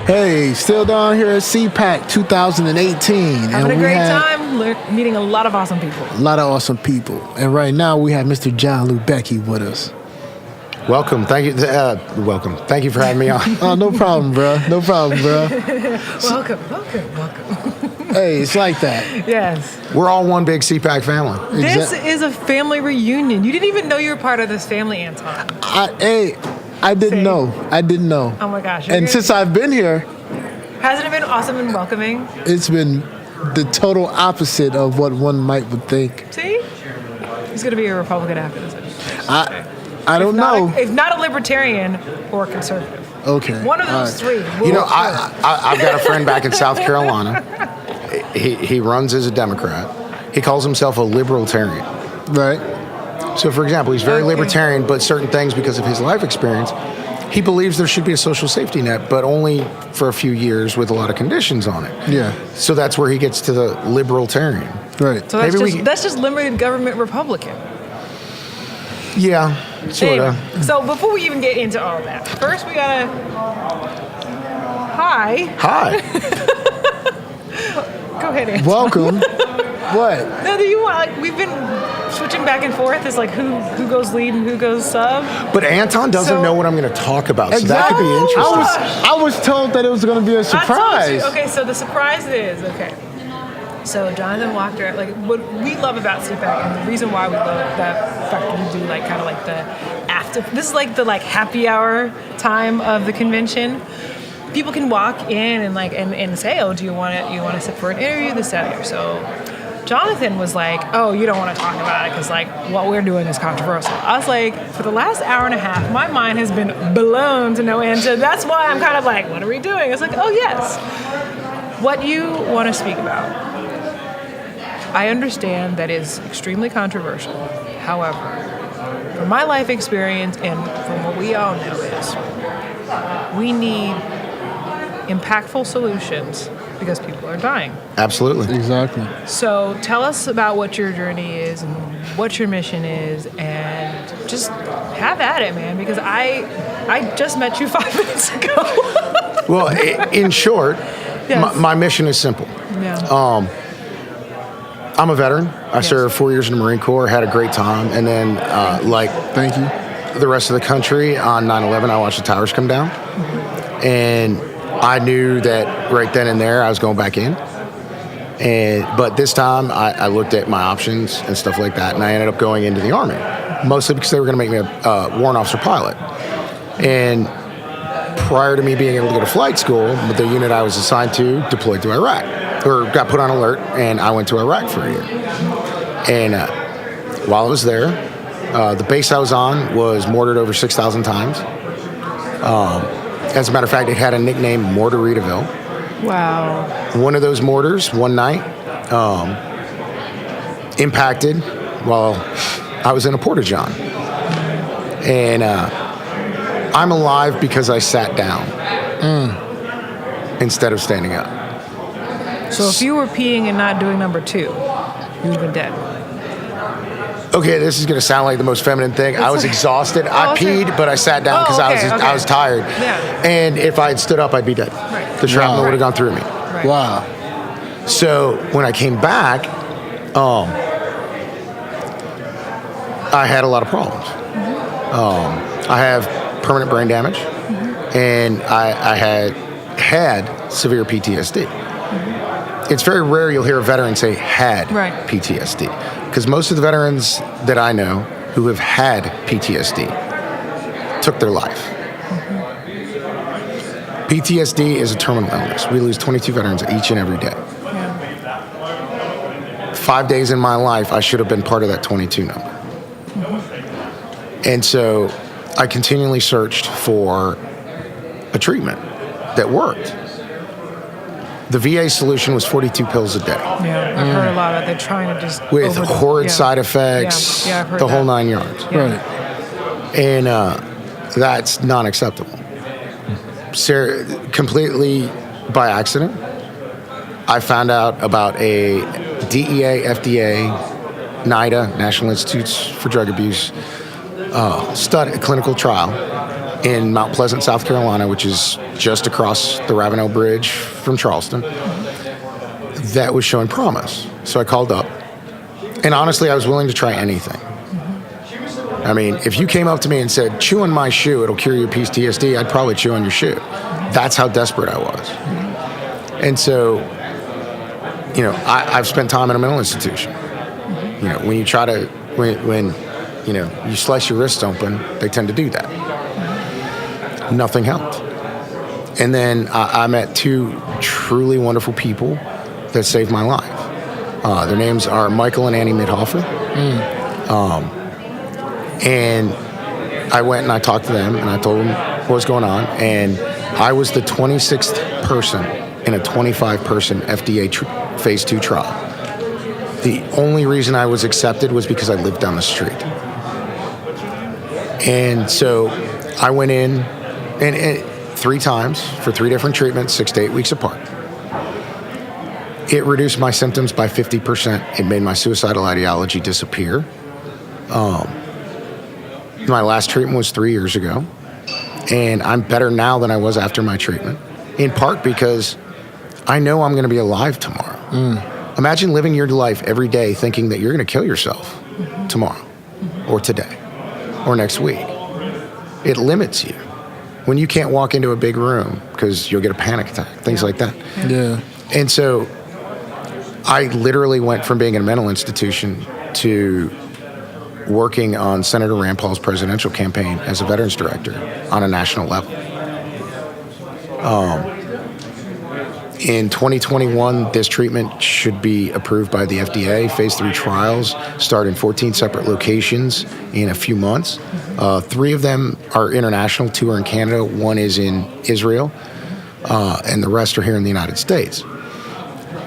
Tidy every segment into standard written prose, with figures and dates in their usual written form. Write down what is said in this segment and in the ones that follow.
Hey, still down here at CPAC 2018. Having a great time, meeting a lot of awesome people. A lot of awesome people. And right now we have Mr. John Lubecky with us. Welcome. Thank you. Welcome. Thank you for having me on. Oh, no problem, bro. No problem, bro. Welcome. Hey, it's like that. Yes. We're all one big CPAC family. This is a family reunion. You didn't even know you were part of this family, Anton. I didn't know. Oh my gosh. And since I've been here, hasn't it been awesome and welcoming? it's been the total opposite of what one might would think. See? He's going to be a Republican after this. I don't know. If not a libertarian or a conservative. Okay. One of those three. You know, I've got a friend back in South Carolina. He runs as a Democrat. He calls himself a libertarian. Right. So, for example, he's very libertarian, but certain things, because of his life experience, he believes there should be a social safety net, but only for a few years with a lot of conditions on it. Yeah. So that's where he gets to the libertarian. Right. So that's just limited government Republican. Yeah, sort of. Anyway, so before we even get into all that, first we gotta... Hi. Go ahead, Anton. Welcome. What? No, do you want, we've been switching back and forth. It's like who goes lead and who goes sub. But Anton doesn't know what I'm going to talk about, so that could be interesting. I was told that it was going to be a surprise. Okay, so the surprise is, so Jonathan walked around, like what we love about CPAC, and the reason why we love that fact that we do like kind of like the after, this is like the like happy hour time of the convention. People can walk in and like and say, oh, do you want to sit for an interview, this, that, here. So Jonathan was like, oh, you don't want to talk about it because like what we're doing is controversial. I was like, for the last hour and a half, my mind has been blown to no end. So that's why I'm kind of like, what are we doing? It's like, oh yes, what you want to speak about. I understand that is extremely controversial. However, from my life experience and from what we all know is we need impactful solutions because people are dying. Absolutely. Exactly. So tell us about what your journey is and what your mission is, and just have at it, man, because I just met you 5 minutes ago. Well, in short, Yes. my mission is simple. Yeah. I'm a veteran. I served 4 years in the Marine Corps, had a great time, and then Thank you. the rest of the country, on 9/11, I watched the towers come down. And I knew that right then and there I was going back in. But this time I looked at my options and stuff like that, and I ended up going into the Army, mostly because they were going to make me a warrant officer pilot. And prior to me being able to go to flight school, the unit I was assigned to deployed to Iraq, or got put on alert, and I went to Iraq for a year. And while I was there, the base I was on was mortared over 6,000 times. As a matter of fact, it had a nickname, Mortaritaville. Wow. One of those mortars, one night, impacted while I was in a porta-john. And I'm alive because I sat down instead of standing up. So if you were peeing and not doing number 2, you would have been dead. Okay, this is going to sound like the most feminine thing. I was exhausted. I okay. peed, but I sat down because I was tired. Yeah. And if I had stood up, I'd be dead. Right. The shrapnel would have gone through me. Right. Wow. So when I came back, I had a lot of problems. I have permanent brain damage, and I had severe PTSD. It's very rare you'll hear a veteran say had PTSD, because most of the veterans that I know who have had PTSD took their life. PTSD is a terminal illness. We lose 22 veterans each and every day. Yeah. 5 days in my life, I should have been part of that 22 number. And so I continually searched for a treatment that worked. The VA solution was 42 pills a day. Yeah, I've heard a lot of it. They're trying to just... With horrid side effects, I've heard the that. whole 9 yards. Yeah. Right. And that's not acceptable. Completely by accident, I found out about a DEA, FDA, NIDA, National Institutes for Drug Abuse, clinical trial in Mount Pleasant, South Carolina, which is just across the Ravenel Bridge from Charleston, that was showing promise. So I called up, and honestly, I was willing to try anything. I mean, if you came up to me and said, chew on my shoe, it'll cure your PTSD, I'd probably chew on your shoe. That's how desperate I was. And so, you know, I've spent time in a mental institution. You know, when you try to, when you know, you slice your wrists open, they tend to do that. Nothing helped. And then I met two truly wonderful people that saved my life. Their names are Michael and Annie Midhofer. And I went and I talked to them and I told them what was going on. And I was the 26th person in a 25-person FDA phase 2 trial. The only reason I was accepted was because I lived down the street. And so I went in and 3 times for 3 different treatments, 6 to 8 weeks apart. It reduced my symptoms by 50%. It made my suicidal ideology disappear. My last treatment was 3 years ago, and I'm better now than I was after my treatment, in part because I know I'm going to be alive tomorrow. Imagine living your life every day thinking that you're going to kill yourself tomorrow or today or next week. It limits you when you can't walk into a big room because you'll get a panic attack, things like that. Yeah. And so I literally went from being in a mental institution to working on Senator Rand Paul's presidential campaign as a veterans director on a national level. In 2021, this treatment should be approved by the FDA. Phase 3 trials start in 14 separate locations in a few months. 3 of them are international, 2 are in Canada, 1 is in Israel, and the rest are here in the United States.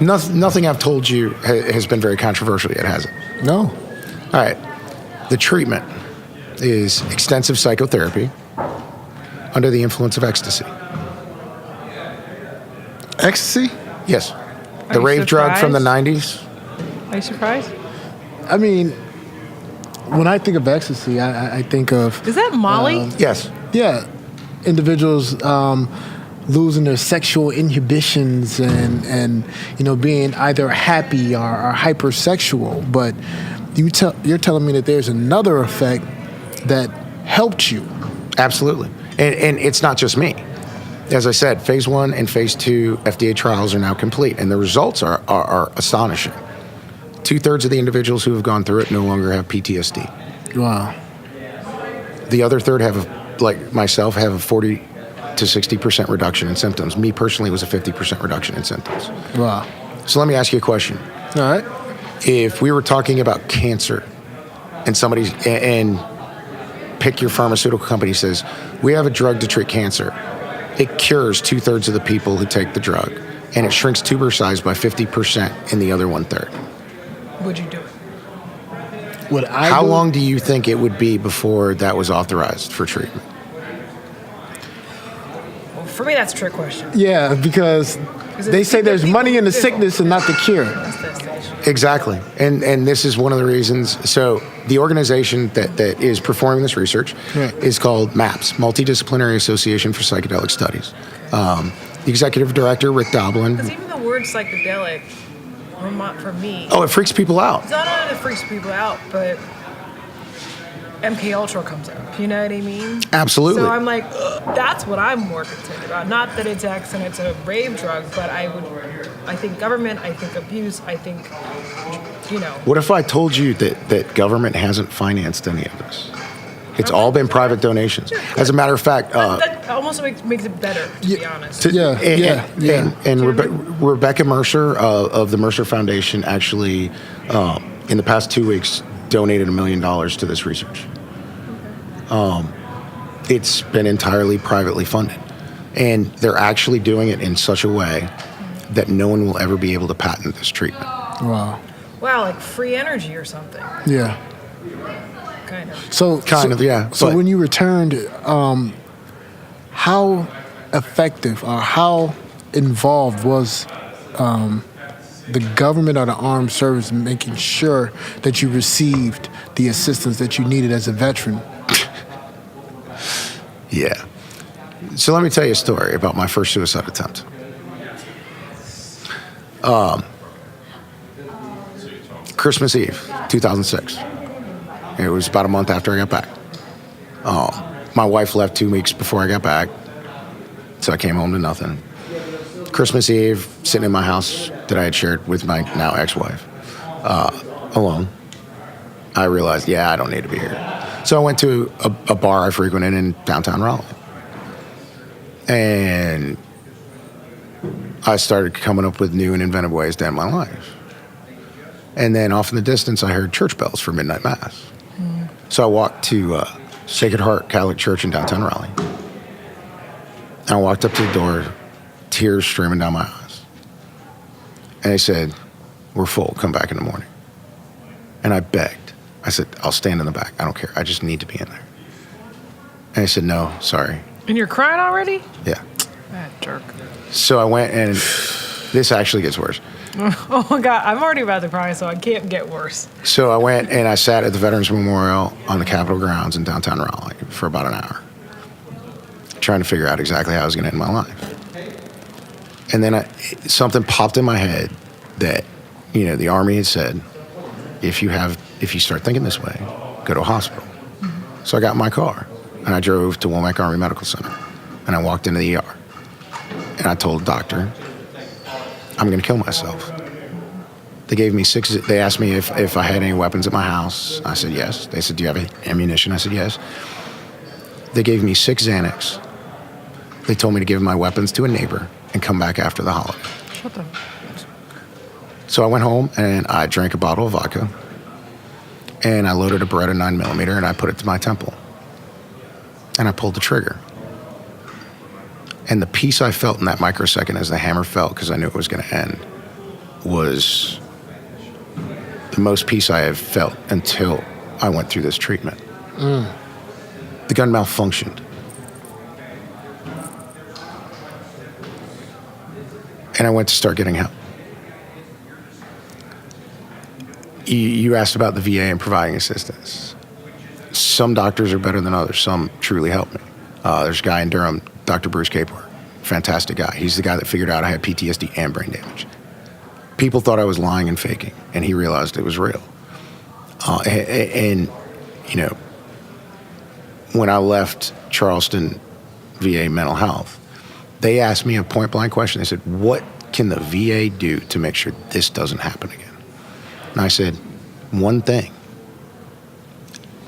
Nothing I've told you has been very controversial yet, has it? No. All right. The treatment is extensive psychotherapy under the influence of ecstasy. Ecstasy? Yes. The Are you rave drug from the surprised? 90s. Are you surprised? I mean, when I think of ecstasy, I think of... Is that Molly? Yes. Yeah, individuals losing their sexual inhibitions and you know, being either happy or hypersexual. But you're telling me that there's another effect that helped you. Absolutely. And it's not just me. As I said, phase 1 and phase 2 FDA trials are now complete, and the results are astonishing. 2/3 of the individuals who have gone through it no longer have PTSD. Wow. The other third have, like myself, have a 40 to 60% reduction in symptoms. Me personally was a 50% reduction in symptoms. Wow. So let me ask you a question. All right. If we were talking about cancer and and pick your pharmaceutical company says, we have a drug to treat cancer. It cures 2/3 of the people who take the drug, and it shrinks tumor size by 50% in the other 1/3. Would you do it? How long do you think it would be before that was authorized for treatment? Well, for me, that's a trick question. Yeah, because they say there's money in the sickness and not the cure. That's the station. Exactly. And this is one of the reasons. So the organization that is performing this research is called MAPS, Multidisciplinary Association for Psychedelic Studies. The executive director, Rick Doblin. Because even the word psychedelic, for me, Oh, it freaks people out. it's not only that it freaks people out, but MK Ultra comes up. You know what I mean? Absolutely. So I'm like, that's what I'm more concerned about. Not that it's X and it's a rave drug, but I think government, I think abuse, I think, you know. What if I told you that government hasn't financed any of this? It's all been private donations. As a matter of fact, That almost makes it better, to be honest. And Rebecca Mercer of the Mercer Foundation actually, in the past 2 weeks, donated $1 million to this research. It's been entirely privately funded, and they're actually doing it in such a way that no one will ever be able to patent this treatment. Wow. Wow, like free energy or something, Yeah. kind of. So when you returned, how effective or how involved was the government or the armed service in making sure that you received the assistance that you needed as a veteran? Yeah. So let me tell you a story about my first suicide attempt. Christmas Eve, 2006. It was about a month after I got back. My wife left 2 weeks before I got back, so I came home to nothing. Christmas Eve, sitting in my house that I had shared with my now ex-wife, alone, I realized, I don't need to be here. So I went to a bar I frequented in downtown Raleigh. And I started coming up with new and inventive ways to end my life. And then off in the distance, I heard church bells for midnight mass. So I walked to Sacred Heart Catholic Church in downtown Raleigh. And I walked up to the door, tears streaming down my eyes. And they said, "We're full, come back in the morning." And I begged. I said, "I'll stand in the back, I don't care, I just need to be in there." And they said, "No, sorry." And you're crying already? Yeah. That jerk. So I went, and this actually gets worse. Oh my God, I'm already about to cry, so I can't get worse. So I went and I sat at the Veterans Memorial on the Capitol grounds in downtown Raleigh for about an hour, trying to figure out exactly how I was going to end my life. And then something popped in my head that, the Army had said, if you start thinking this way, go to a hospital. Mm-hmm. So I got in my car and I drove to Womack Army Medical Center, and I walked into the ER and I told the doctor, "I'm going to kill myself." They gave me they asked me if I had any weapons at my house. I said yes. They said, "Do you have ammunition?" I said yes. They gave me 6 Xanax. They told me to give my weapons to a neighbor and come back after the holiday. What the? So I went home and I drank a bottle of vodka, and I loaded a Beretta 9mm and I put it to my temple. And I pulled the trigger. And the peace I felt in that microsecond as the hammer fell, because I knew it was going to end, was the most peace I have felt until I went through this treatment. The gun malfunctioned. And I went to start getting help. You asked about the VA and providing assistance. Some doctors are better than others. Some truly help me. There's a guy in Durham, Dr. Bruce Capeware. Fantastic guy. He's the guy that figured out I had PTSD and brain damage. People thought I was lying and faking, and he realized it was real. And when I left Charleston VA Mental Health, they asked me a point-blank question. They said, "What can the VA do to make sure this doesn't happen again?" And I said, "One thing."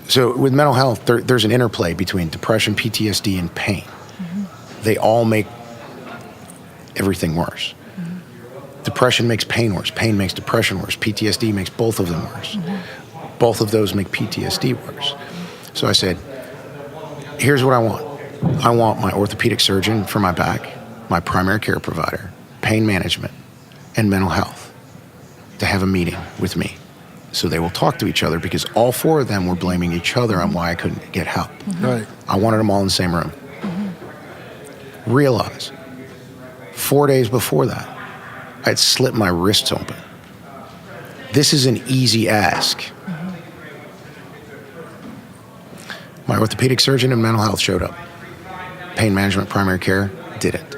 So with mental health, there's an interplay between depression, PTSD, and pain. Mm-hmm. They all make everything worse. Mm-hmm. Depression makes pain worse. Pain makes depression worse. PTSD makes both of them worse. Mm-hmm. Both of those make PTSD worse. So I said, here's what I want. I want my orthopedic surgeon for my back, my primary care provider, pain management, and mental health to have a meeting with me. So they will talk to each other, because all 4 of them were blaming each other on why I couldn't get help. Mm-hmm. Right. I wanted them all in the same room. Mm-hmm. Realize, 4 days before that, I had slit my wrists open. This is an easy ask. Mm-hmm. My orthopedic surgeon and mental health showed up. Pain management, primary care, didn't.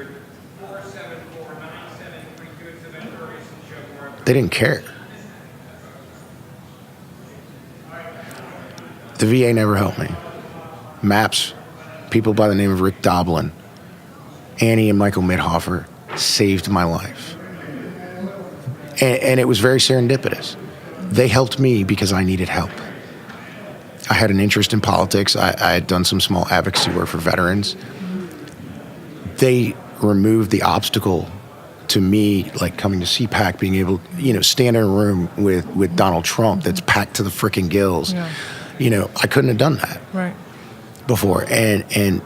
They didn't care. The VA never helped me. MAPS, people by the name of Rick Doblin, Annie and Michael Midhofer saved my life. And it was very serendipitous. They helped me because I needed help. I had an interest in politics. I had done some small advocacy work for veterans. They removed the obstacle to me, like coming to CPAC, being able, stand in a room with Donald Trump that's packed to the freaking gills. Yeah. I couldn't have done that before. And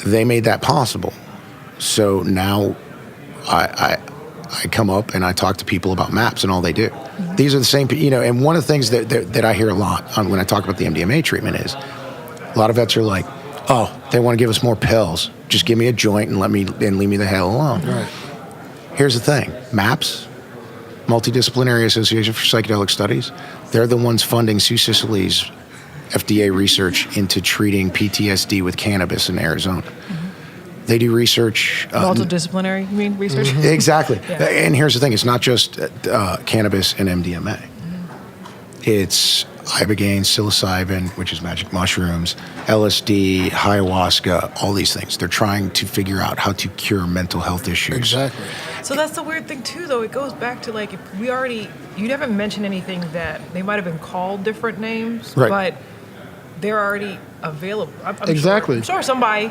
they made that possible. So now I come up and I talk to people about MAPS and all they do. Mm-hmm. These are the same, and one of the things that I hear a lot when I talk about the MDMA treatment is a lot of vets are like, "Oh, they want to give us more pills. Just give me a joint and leave me the hell alone." Right. Here's the thing. MAPS, Multidisciplinary Association for Psychedelic Studies, they're the ones funding Sue Cicely's FDA research into treating PTSD with cannabis in Arizona. They do research. Multidisciplinary, you mean, research? Exactly. Yeah. And here's the thing. It's not just cannabis and MDMA. It's ibogaine, psilocybin, which is magic mushrooms, LSD, ayahuasca, all these things. They're trying to figure out how to cure mental health issues. Exactly. So that's the weird thing too, though. It goes back to like, if we already, you haven't mentioned anything that they might have been called different names, Right. but they're already available. I'm Exactly. Sure somebody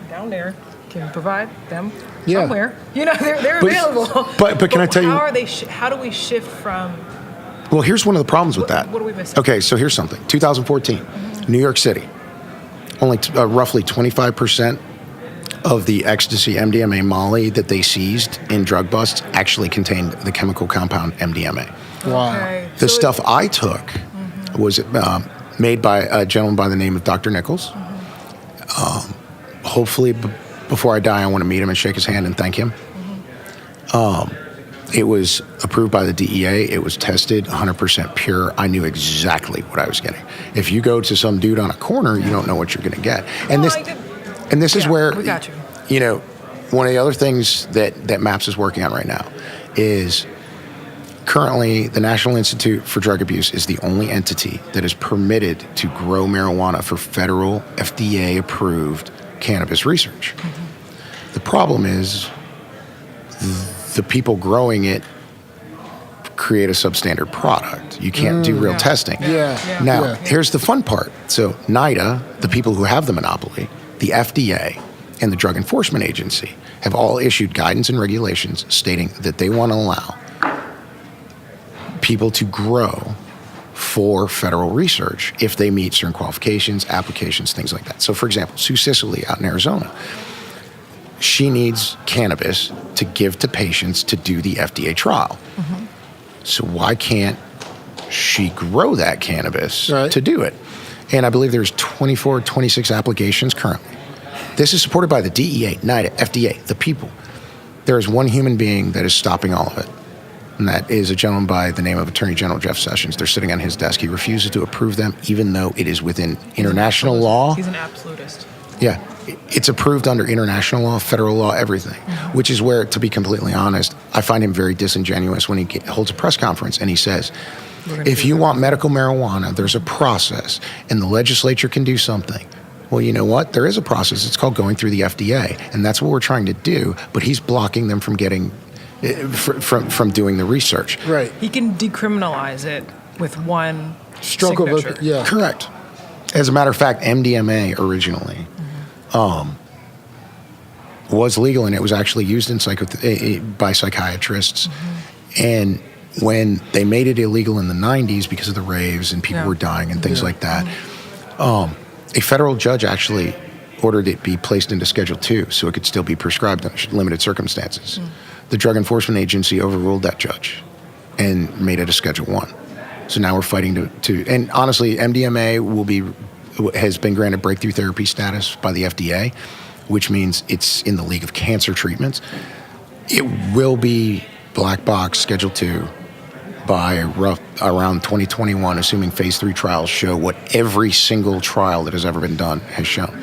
down there can provide them Yeah. somewhere. You know, they're But- available. but can I tell you- how are they? How do we shift from? Well, here's one of the problems with that. What are we missing? Okay, so here's something. 2014, New York City. Only roughly 25% of the ecstasy, MDMA, Molly that they seized in drug busts actually contained the chemical compound MDMA. Wow. Okay. The So stuff I took was made by a gentleman by the name of Dr. Nichols. Hopefully, before I die, I want to meet him and shake his hand and thank him. It was approved by the DEA. It was tested 100% pure. I knew exactly what I was getting. If you go to some dude on a corner, you don't know what you're going to get. And Well, this is Yeah, where, we got you. you know, one of the other things that MAPS is working on right now is currently the National Institute for Drug Abuse is the only entity that is permitted to grow marijuana for federal FDA-approved cannabis research. The problem is the people growing it create a substandard product. You can't do real testing. Yeah. Now, Yeah. here's the fun part. So NIDA, the people who have the monopoly, the FDA, and the Drug Enforcement Agency have all issued guidance and regulations stating that they want to allow people to grow for federal research if they meet certain qualifications, applications, things like that. So, for example, Sue Cicely out in Arizona, she needs cannabis to give to patients to do the FDA trial. So why can't she grow that cannabis Right. to do it? And I believe there's 24, 26 applications currently. This is supported by the DEA, NIDA, FDA, the people. There is one human being that is stopping all of it, and that is a gentleman by the name of Attorney General Jeff Sessions. They're sitting on his desk. He refuses to approve them, even though it is within international law. He's an absolutist. Yeah, it's approved under international law, federal law, everything, which is where, to be completely honest, I find him very disingenuous when he holds a press conference and he says, if you want medical marijuana, there's a process and the legislature can do something. Well, you know what? There is a process. It's called going through the FDA, and that's what we're trying to do, but he's blocking them from getting, from doing the research. Right. He can decriminalize it with one Stroke signature. of a, yeah. Correct. As a matter of fact, MDMA originally was legal, and it was actually used in by psychiatrists. And when they made it illegal in the 90s because of the raves and people were dying and things like that, a federal judge actually ordered it be placed into Schedule 2 so it could still be prescribed under limited circumstances. The Drug Enforcement Agency overruled that judge and made it a Schedule 1. So now we're fighting to and honestly, MDMA has been granted breakthrough therapy status by the FDA, which means it's in the league of cancer treatments. It will be black box Schedule 2 by around 2021, assuming phase 3 trials show what every single trial that has ever been done has shown.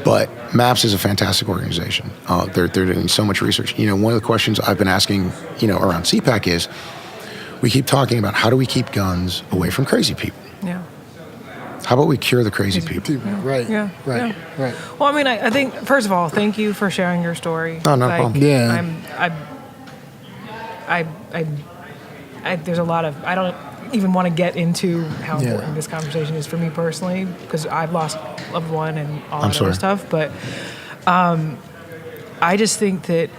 But MAPS is a fantastic organization. They're doing so much research. You know, one of the questions I've been asking, around CPAC is, we keep talking about how do we keep guns away from crazy people? Yeah. How about we cure the crazy people? Right. Yeah. Right. Yeah. Right. Well, I mean, I think, first of all, thank you for sharing your story. Oh, no problem. Yeah. There's a lot of, I don't even want to get into how Yeah. important this conversation is for me personally, because I've lost a loved one and all I'm that sorry. other stuff. But I just think that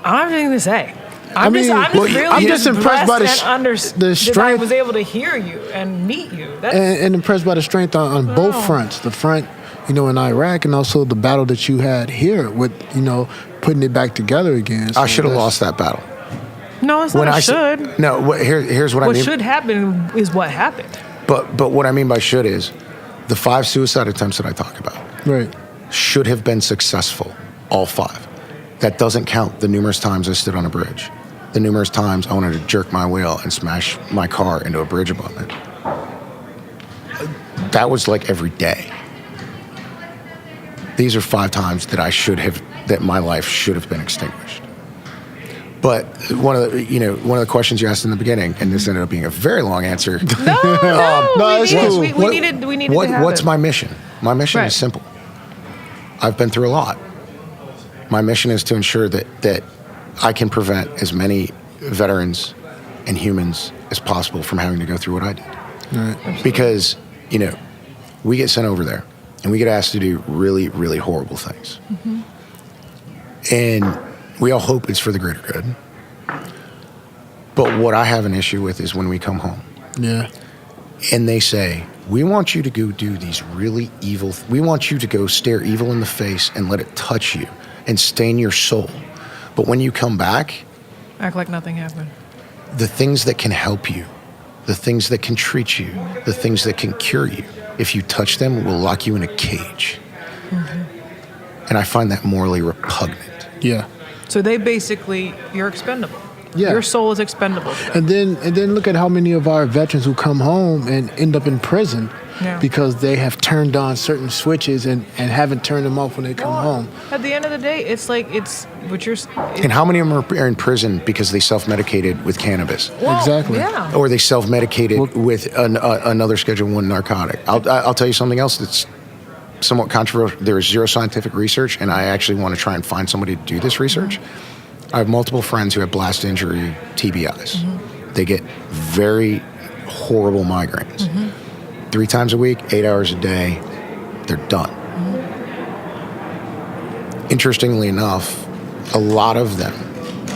I don't have anything to say. I'm just impressed by the that I strength was able to hear you and meet you. That's, and impressed by the strength on both fronts. The front, in Iraq, and also the battle that you had here with, putting it back together again. So I should have lost that battle. no, it's not a should. Here's what I What mean. should happen is what happened. But what I mean by should is the 5 suicide attempts that I talk about Right. should have been successful, all 5. That doesn't count the numerous times I stood on a bridge, the numerous times I wanted to jerk my wheel and smash my car into a bridge above it. that was like every day. These are 5 times that my life should have been extinguished. But one of the questions you asked in the beginning, and this ended up being a very long answer. We needed to have what's it. my mission? My mission Right. is simple. I've been through a lot. My mission is to ensure that I can prevent as many veterans and humans as possible from having to go through what I did. Right. Because, we get sent over there and we get asked to do really, really horrible things. Mm-hmm. And we all hope it's for the greater good. But what I have an issue with is when we come home Yeah. and they say, we want you to go do these really evil, we want you to go stare evil in the face and let it touch you and stain your soul. But when you come back, Act like nothing happened. the things that can help you, the things that can treat you, the things that can cure you, if you touch them, will lock you in a cage. Mm-hmm. And I find that morally repugnant. Yeah. So they basically, you're expendable. Yeah. Your soul is expendable. And then look at how many of our veterans who come home and end up in prison Yeah. because they have turned on certain switches and haven't turned them off when they come home. At the end of the day, it's like And how many of them are in prison because they self-medicated with cannabis? Exactly. Yeah. Or they self-medicated with another Schedule I narcotic? I'll tell you something else that's somewhat controversial. There is zero scientific research, and I actually want to try and find somebody to do this research. I have multiple friends who have blast injury TBIs. Mm-hmm. They get very horrible migraines. 3 times a week, 8 hours a day, they're done. Interestingly enough, a lot of them,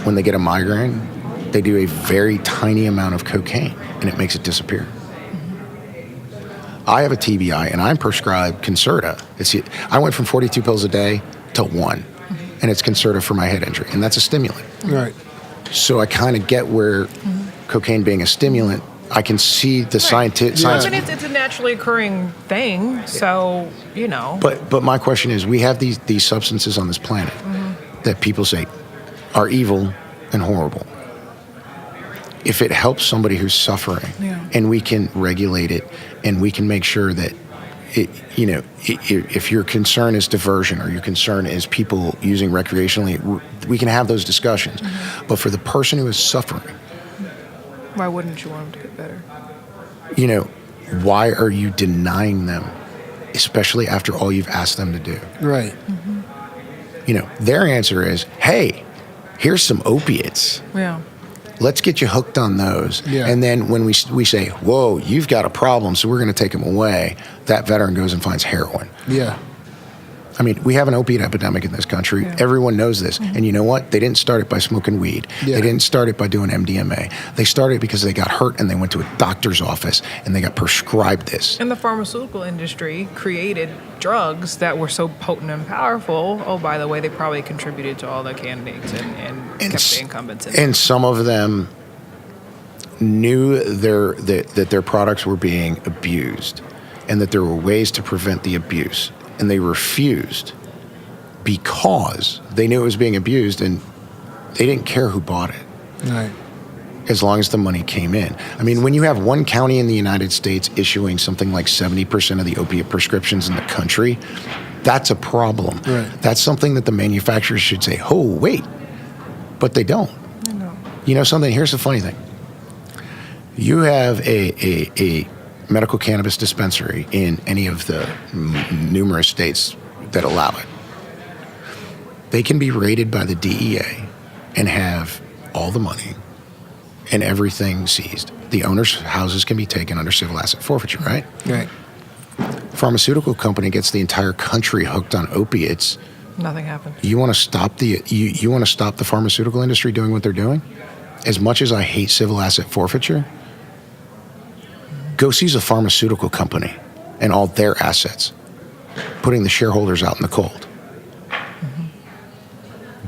when they get a migraine, they do a very tiny amount of cocaine, and it makes it disappear. I have a TBI, and I'm prescribed Concerta. I went from 42 pills a day to 1, and it's Concerta for my head injury, and that's a stimulant. Right. So I kind of get where cocaine being a stimulant, I can see the science. I mean, it's a naturally occurring thing, so, But my question is, we have these substances on this planet that people say are evil and horrible. If it helps somebody who's suffering, and we can regulate it, and we can make sure that if your concern is diversion or your concern is people using recreationally, we can have those discussions. But for the person who is suffering, why wouldn't you want them to get better? why are you denying them, especially after all you've asked them to do? Right. Their answer is, hey, here's some opiates. Yeah. Let's get you hooked on those. Yeah. And then when we say, whoa, you've got a problem, so we're going to take them away, that veteran goes and finds heroin. Yeah. I mean, we have an opiate epidemic in this country. Yeah. Everyone knows this. And you know what? They didn't start it by smoking weed. Yeah. They didn't start it by doing MDMA. They started it because they got hurt and they went to a doctor's office and they got prescribed this. And the pharmaceutical industry created drugs that were so potent and powerful. Oh, by the way, they probably contributed to all the candidates and kept the incumbents in. And some of them knew that their products were being abused and that there were ways to prevent the abuse. And they refused because they knew it was being abused and they didn't care who bought it. Right. As long as the money came in. I mean, when you have one county in the United States issuing something like 70% of the opiate prescriptions in the country, that's a problem. Right. That's something that the manufacturers should say, oh, wait. But they don't. No. You know something? Here's the funny thing. You have a medical cannabis dispensary in any of the numerous states that allow it. They can be raided by the DEA and have all the money and everything seized. The owner's houses can be taken under civil asset forfeiture, right? Right. Pharmaceutical company gets the entire country hooked on opiates. Nothing happened. You want to stop you want to stop the pharmaceutical industry doing what they're doing? As much as I hate civil asset forfeiture, go seize a pharmaceutical company and all their assets, putting the shareholders out in the cold.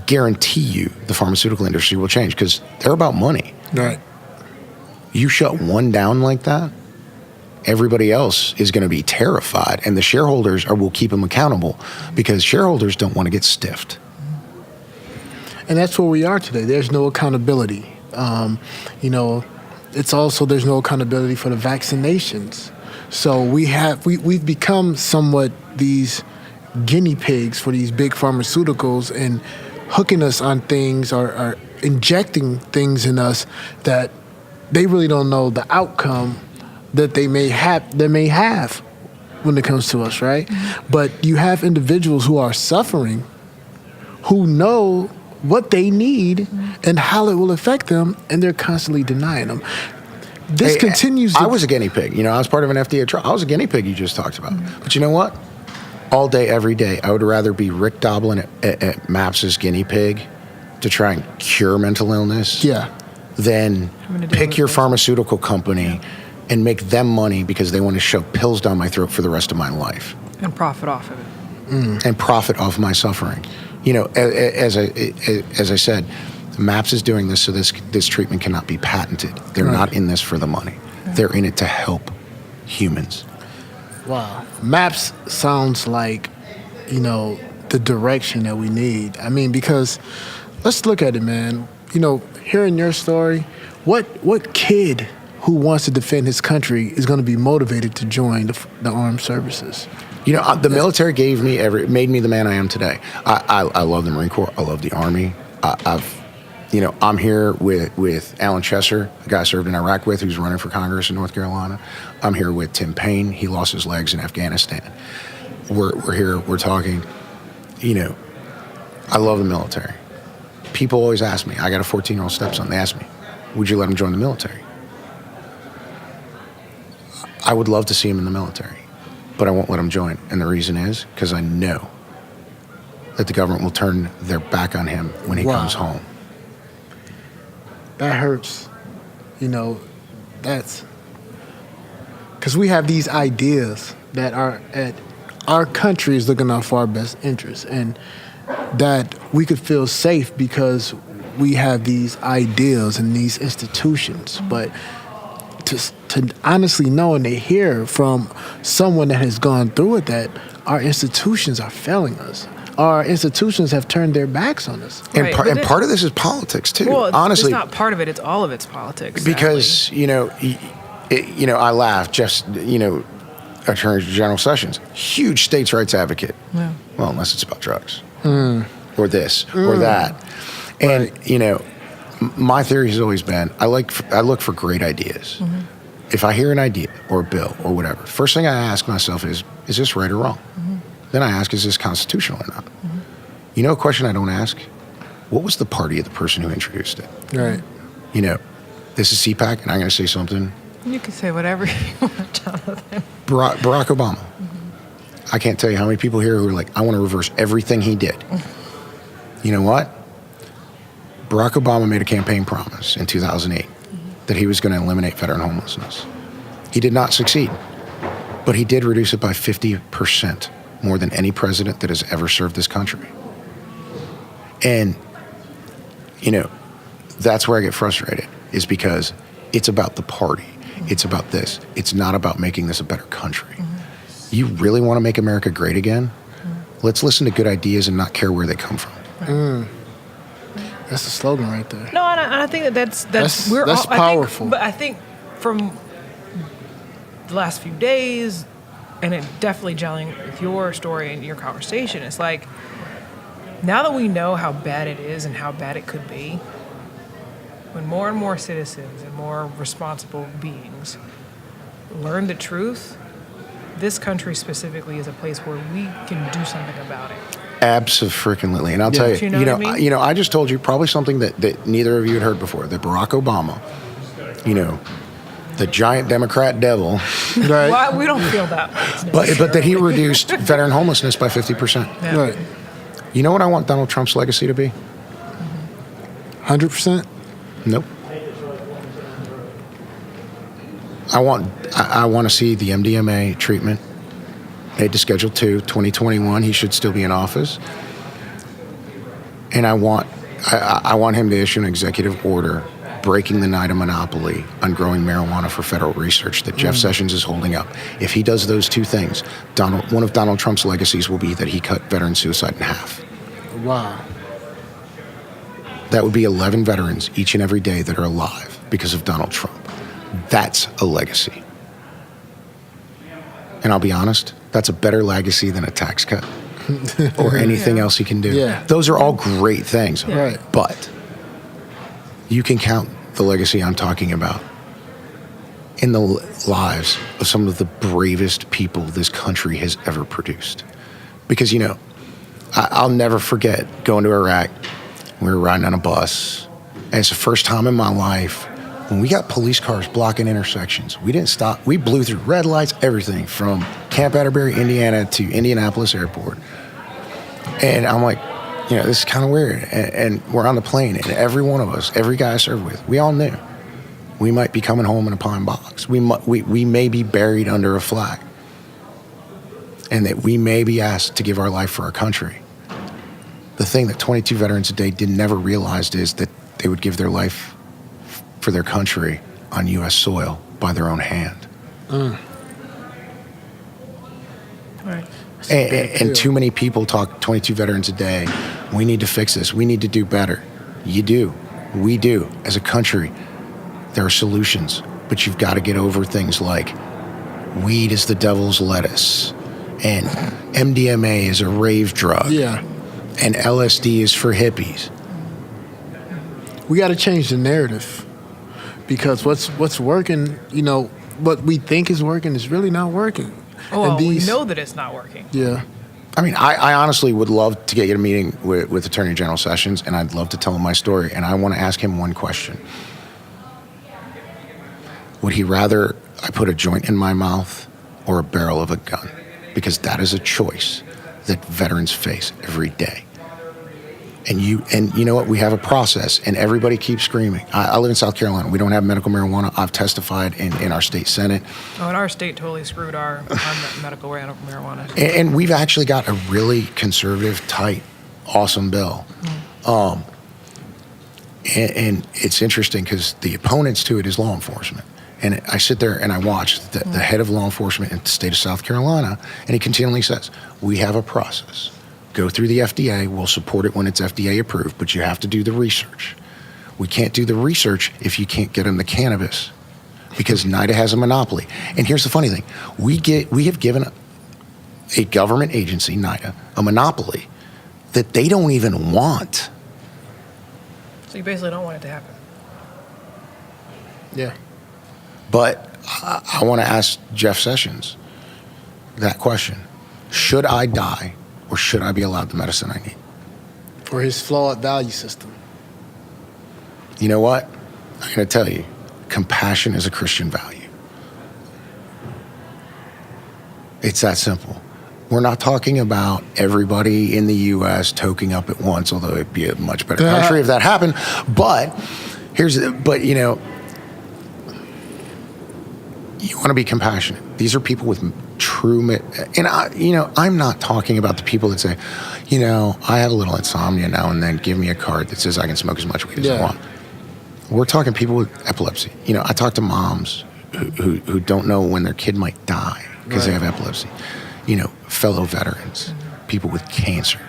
Guarantee you the pharmaceutical industry will change because they're about money. Right. You shut one down like that, everybody else is going to be terrified, and the shareholders will keep them accountable because shareholders don't want to get stiffed. And that's where we are today. There's no accountability. It's also there's no accountability for the vaccinations. So we've become somewhat these guinea pigs for these big pharmaceuticals and hooking us on things or injecting things in us that they really don't know the outcome that they may have when it comes to us, right? But you have individuals who are suffering, who know what they need and how it will affect them, and they're constantly denying them. This continues. I was a guinea pig. You know, I was part of an FDA trial. I was a guinea pig you just talked about. But you know what? All day, every day, I would rather be Rick Doblin at MAPS's guinea pig to try and cure mental illness than pick your pharmaceutical company and make them money because they want to shove pills down my throat for the rest of my life. And profit off of it. And profit off my suffering. You know, as I said, MAPS is doing this so this treatment cannot be patented. They're not in this for the money. They're in it to help humans. Wow. MAPS sounds like, you know, the direction that we need. I mean, because let's look at it, man. You know, hearing your story, what kid who wants to defend his country is going to be motivated to join the armed services? You know, the military made me the man I am today. I love the Marine Corps. I love the Army. I'm here with Alan Chesser, the guy I served in Iraq with, who's running for Congress in North Carolina. I'm here with Tim Payne. He lost his legs in Afghanistan. We're here. We're talking. You know, I love the military. People always ask me. I got a 14-year-old stepson. They ask me, "Would you let him join the military?" I would love to see him in the military, but I won't let him join. And the reason is because I know that the government will turn their back on him when he comes home. That hurts. You know, that's because we have these ideas that are at our country is looking out for our best interests, and that we could feel safe because we have these ideals and these institutions. But to honestly know and to hear from someone that has gone through it that our institutions are failing us. Our institutions have turned their backs on us. And, part of this is politics, too. Well, honestly, it's not part of it. It's all of it's politics. Because, you know, I laugh. Just, you know, Attorney General Sessions, huge states' rights advocate. Yeah. Well, unless it's about drugs. Or this, or that. And, you know, my theory has always been, I look for great ideas. If I hear an idea or a bill or whatever, first thing I ask myself is this right or wrong? Then I ask, is this constitutional or not? You know a question I don't ask? What was the party of the person who introduced it? Right. You know, this is CPAC, and I'm going to say something. You can say whatever you want, Jonathan. Barack Obama. I can't tell you how many people here who are like, I want to reverse everything he did. You know what? Barack Obama made a campaign promise in 2008 that he was going to eliminate veteran homelessness. He did not succeed, but he did reduce it by 50%, more than any president that has ever served this country. And, you know, that's where I get frustrated, is because it's about the party. It's about this. It's not about making this a better country. You really want to make America great again? Let's listen to good ideas and not care where they come from. That's the slogan right there. No, and I think that's powerful. But I think from the last few days, and it definitely gelling with your story and your conversation, it's like, now that we know how bad it is and how bad it could be, when more and more citizens and more responsible beings learn the truth, this country specifically is a place where we can do something about it. Absolutely. And I'll tell you, you know, I just told you probably something that neither of you had heard before, that Barack Obama, you know, the giant Democrat devil. Right. Well, we don't feel that way. But that he reduced veteran homelessness by 50%. Yeah. Right. You know what I want Donald Trump's legacy to be? 100%? Nope. I want to see the MDMA treatment made to Schedule 2, 2021. He should still be in office. And I want him to issue an executive order breaking the NIDA monopoly on growing marijuana for federal research that Jeff Sessions is holding up. If he does those two things, one of Donald Trump's legacies will be that he cut veteran suicide in half. Wow. That would be 11 veterans each and every day that are alive because of Donald Trump. That's a legacy. And I'll be honest, that's a better legacy than a tax cut or anything else he can do. Yeah. Those are all great things. Right. But you can count the legacy I'm talking about in the lives of some of the bravest people this country has ever produced. Because, you know, I'll never forget going to Iraq. We were riding on a bus. And it's the first time in my life when we got police cars blocking intersections. We didn't stop. We blew through red lights, everything from Camp Atterbury, Indiana to Indianapolis Airport. And I'm like, you know, this is kind of weird. And we're on the plane, and every one of us, every guy I served with, we all knew we might be coming home in a pine box. We may be buried under a flag, and that we may be asked to give our life for our country. The thing that 22 veterans a day never realized is that they would give their life for their country on U.S. soil by their own hand. Right. And too many people talk 22 veterans a day. We need to fix this. We need to do better. You do. We do. As a country, there are solutions, but you've got to get over things like weed is the devil's lettuce, and MDMA is a rave drug, Yeah. and LSD is for hippies. We got to change the narrative, because what's working, you know, what we think is working is really not working. Oh, well, And we know that it's not working. Yeah. I mean, I honestly would love to get a meeting with Attorney General Sessions, and I'd love to tell him my story, and I want to ask him one question. Would he rather I put a joint in my mouth or a barrel of a gun? Because that is a choice that veterans face every day. And you know what? We have a process, and everybody keeps screaming. I live in South Carolina. We don't have medical marijuana. I've testified in our state Senate. Oh, and our state totally screwed our medical marijuana. And we've actually got a really conservative, tight, awesome bill. And it's interesting because the opponents to it is law enforcement. And I sit there and I watch the head of law enforcement in the state of South Carolina, and he continually says, we have a process. Go through the FDA. We'll support it when it's FDA approved, but you have to do the research. We can't do the research if you can't get them the cannabis, because NIDA has a monopoly. And here's the funny thing. We have given a government agency, NIDA, a monopoly that they don't even want. So you basically don't want it to happen. Yeah. But I want to ask Jeff Sessions that question. Should I die, or should I be allowed the medicine I need? For his flawed value system. You know what? I'm going to tell you, compassion is a Christian value. It's that simple. We're not talking about everybody in the U.S. toking up at once, although it'd be a much better country if that happened. But you know, you want to be compassionate. These are people with true, and I'm not talking about the people that say, you know, I have a little insomnia now and then, give me a card that says I can smoke as much weed as I want. We're talking people with epilepsy. You know, I talk to moms who don't know when their kid might die because they have epilepsy. You know, fellow veterans, people with cancer.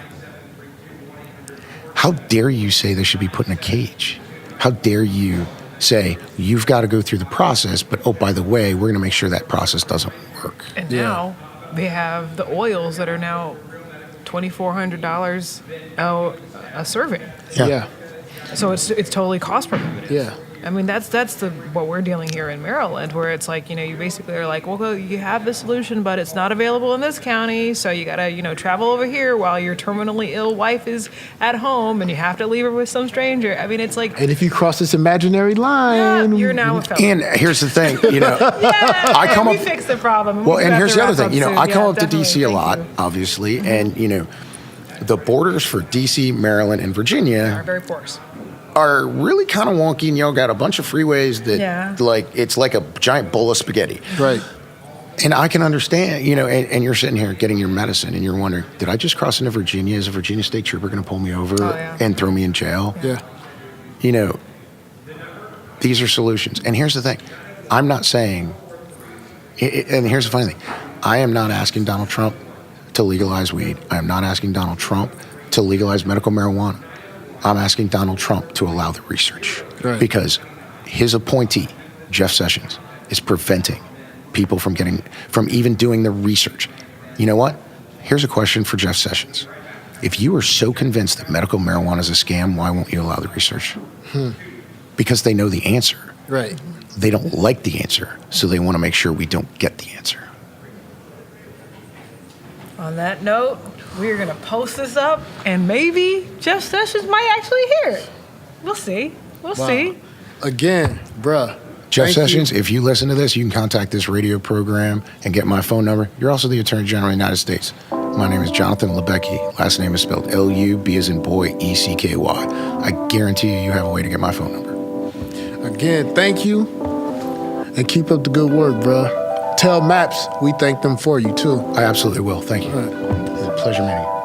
How dare you say they should be put in a cage? How dare you say, you've got to go through the process, but oh, by the way, we're going to make sure that process doesn't work. And now they have the oils that are now $2,400 a serving. Yeah. So it's totally cost prohibitive. Yeah. I mean, that's what we're dealing here in Maryland, where it's like, you know, you basically are like, well, you have the solution, but it's not available in this county, so you got to, you know, travel over here while your terminally ill wife is at home, and you have to leave her with some stranger. I mean, it's like... And if you cross this imaginary line... you're now a felon. And here's the thing, you know... we fixed the problem. Well, and here's the other thing, you know, I come up to definitely. D.C. a lot, obviously, and, you know, the borders for D.C., Maryland, and Virginia... are very porous. Are really kind of wonky, and you know, got a bunch of freeways that like it's like a giant bowl of spaghetti. Right. And I can understand, you know, and you're sitting here getting your medicine, and you're wondering, did I just cross into Virginia? Is a Virginia state trooper going to pull me over and throw me in jail? Yeah. You know, these are solutions. And here's the thing, I'm not saying, and here's the funny thing, I am not asking Donald Trump to legalize weed. I am not asking Donald Trump to legalize medical marijuana. I'm asking Donald Trump to allow the research, because his appointee, Jeff Sessions, is preventing people from even doing the research. You know what? Here's a question for Jeff Sessions. If you are so convinced that medical marijuana is a scam, why won't you allow the research? Because they know the answer. Right. They don't like the answer, so they want to make sure we don't get the answer. On that note, we're going to post this up, and maybe Jeff Sessions might actually hear it. We'll see. We'll see. Again, bruh. Jeff Sessions, if you listen to this, you can contact this radio program and get my phone number. You're also the Attorney General of the United States. My name is Jonathan Lubecky. Last name is spelled L-U-B as in boy, E-C-K-Y. I guarantee you have a way to get my phone number. Again, thank you. And keep up the good work, bruh. Tell MAPS we thank them for you, too. I absolutely will. Thank you. All right. It was a pleasure meeting you.